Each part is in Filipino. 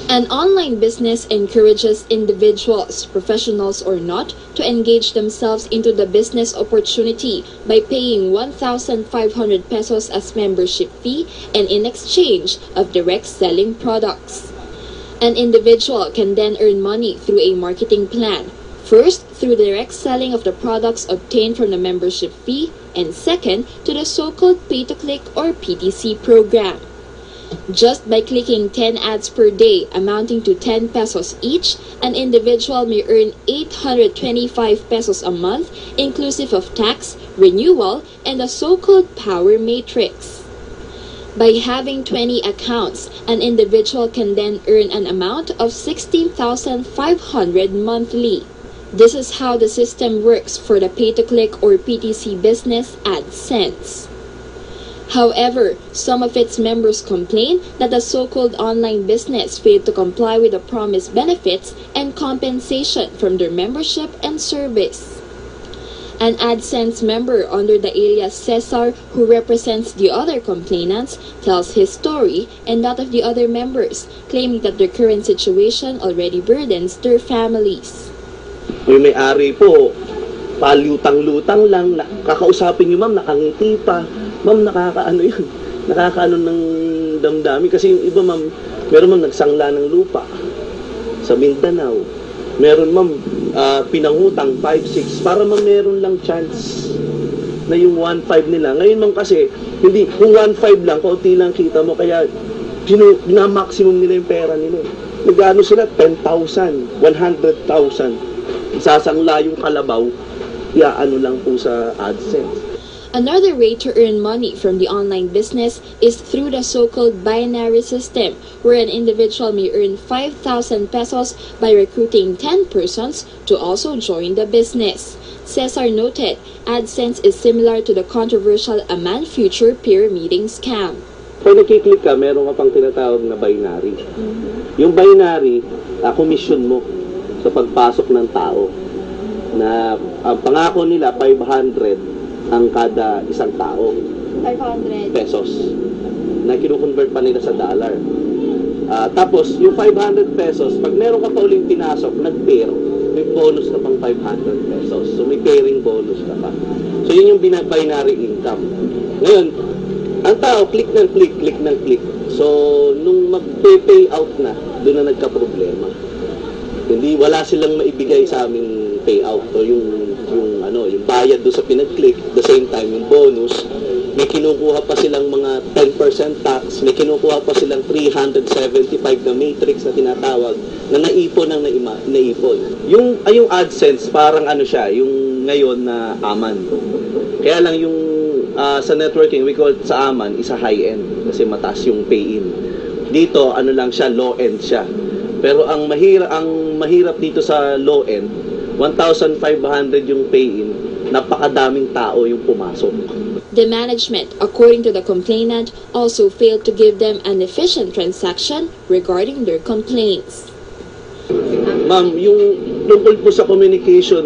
An online business encourages individuals, professionals or not, to engage themselves into the business opportunity by paying 1,500 pesos as membership fee and in exchange of direct selling products. An individual can then earn money through a marketing plan. First, through direct selling of the products obtained from the membership fee, and second, to the so-called pay-to-click or PTC program. Just by clicking 10 ads per day amounting to 10 pesos each, an individual may earn 825 pesos a month inclusive of tax, renewal, and the so-called power matrix. By having 20 accounts, an individual can then earn an amount of 16,500 monthly. This is how the system works for the pay-to-click or PTC business AdSense. However, some of its members complain that the so-called online business failed to comply with the promised benefits and compensation from their membership and service. An AdSense member under the alias Cesar, who represents the other complainants, tells his story and that of the other members, claiming that their current situation already burdens their families. Yung may-ari po, palutang-lutang lang, kakausapin niyo ma'am, nakangiti pa. Ma'am, nakakaano yun? Nakakaano ng damdami. Kasi yung iba ma'am, meron ma'am nagsangla ng lupa sa Mindanao. Meron ma'am pinangutang 5-6 para ma'am meron lang chance na yung 1.5 nila. Ngayon ma'am kasi, hindi, kung 1.5 lang, kaunti lang kita mo, kaya maximum nila yung pera nila. Nag-ano sila? 10,000, 100,000. Isasangla yung kalabaw, kaya ano lang po sa AdSense. Another way to earn money from the online business is through the so-called binary system, where an individual may earn 5,000 pesos by recruiting 10 persons to also join the business. Cesar noted, AdSense is similar to the controversial Aman Future pyramiding scam. Pag nakiklik ka, meron ka pang tinatawag na binary. Yung binary, commission mo sa pagpasok ng tao. Na ang pangako nila, 500 ang kada isang tao. 500 pesos na kinukonvert pa nila sa dollar. Tapos, yung 500 pesos, pag meron ka pa uling pinasok, nag-pair, may bonus ka pang 500 pesos. So, may pairing bonus ka pa. So, yun yung binary income. Ngayon, ang tao, click ng click. So, nung mag-pay out na, doon na nagka-problema. Hindi, wala silang maibigay sa aming payout. So, yung bayad doon sa pinag-click, the same time, yung bonus, may kinukuha pa silang mga 10% tax, may kinukuha pa silang 375 na matrix na tinatawag, na naipon ng naipon. Yung AdSense, parang ano siya, yung ngayon na Aman. Kaya lang yung sa networking, we call it sa Aman, isa high-end, kasi mataas yung pay-in. Dito, ano lang siya, low-end siya. Pero ang mahirap dito sa low-end, 1,500 yung pay-in, napakadaming tao yung pumasok. The management, according to the complainant, also failed to give them an efficient transaction regarding their complaints. Ma'am, yung tungkol po sa communication,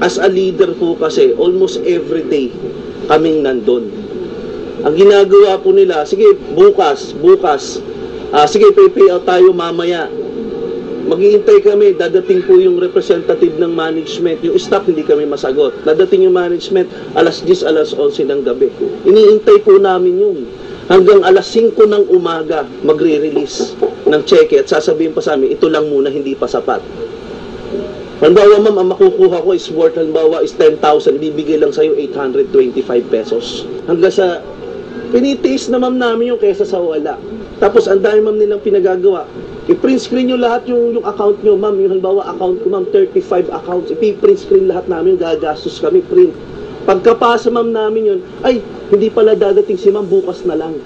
as a leader po kasi, almost every day kaming nandun. Ang ginagawa po nila, sige, bukas, sige, pay out tayo mamaya. Maghihintay kami, dadating po yung representative ng management. Yung staff, hindi kami masagot. Dadating yung management, alas 10, alas 11 ng gabi. Iniintay po namin yun. Hanggang alas 5 ng umaga, magre-release ng cheque at sasabihin pa sa amin, ito lang muna, hindi pa sapat. Halimbawa, ma'am, ang makukuha ko is worth, halimbawa, is 10,000, bibigay lang sa'yo 825 pesos. Hanggang sa, pinitiis na ma'am namin yung kesa sa wala. Tapos, ang dami ma'am nilang pinagagawa. I-print screen nyo lahat yung account nyo, ma'am. Yung halimbawa, account ko, ma'am, 35 accounts. I-print screen lahat namin, gagastos kami, print. Pagkapasa, ma'am, namin yun, ay, hindi pala dadating si ma'am, bukas na lang.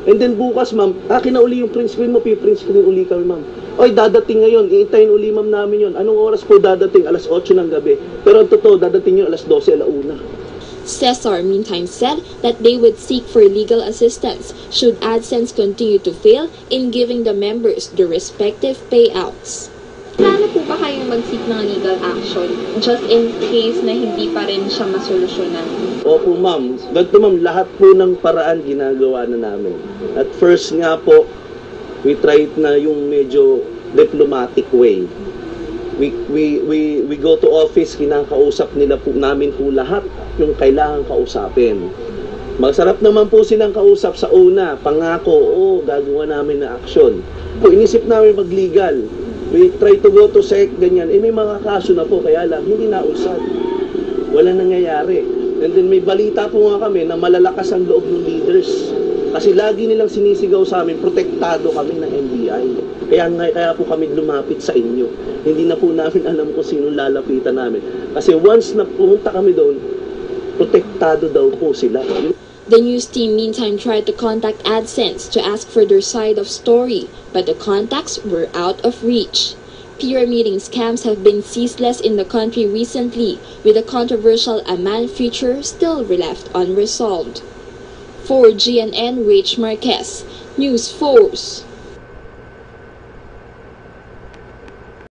And then bukas, ma'am, akin na uli yung print screen mo, print screen uli kami, ma'am. Oy, dadating ngayon, iintayin uli, ma'am, namin yun. Anong oras po dadating? Alas 8 ng gabi. Pero ang totoo, dadating yun alas 12, alauna. Cesar, meantime, said that they would seek for legal assistance should AdSense continue to fail in giving the members the respective payouts. Plano po ba kayong mag-seek ng legal action just in case na hindi pa rin siya masolusyonan? Opo, ma'am. Ganito, ma'am, lahat po ng paraan ginagawa na namin. At first nga po, We tried na yung medyo diplomatic way. We go to office, kinakausap namin po lahat yung kailangan kausapin. Masarap naman po silang kausap sa una, pangako, gagawa namin na aksyon. Kung inisip namin mag-legal, we try to go to SEC, ganyan, may mga kaso na po, kaya lang, hindi nausad. Wala nangyayari. And then may balita po nga kami na malalakas ang loob ng leaders. Kasi lagi nilang sinisigaw sa amin, protektado kami ng NBI. Kaya po kami lumapit sa inyo. Hindi na po namin alam kung sino lalapitan namin. Kasi once na pumunta kami doon, protektado daw po sila. The news team meantime tried to contact AdSense to ask for their side of story, but the contacts were out of reach. Pyramiding scams have been ceaseless in the country recently, with the controversial Aman feature still left unresolved. For GNN, Rach Marquez, News Force.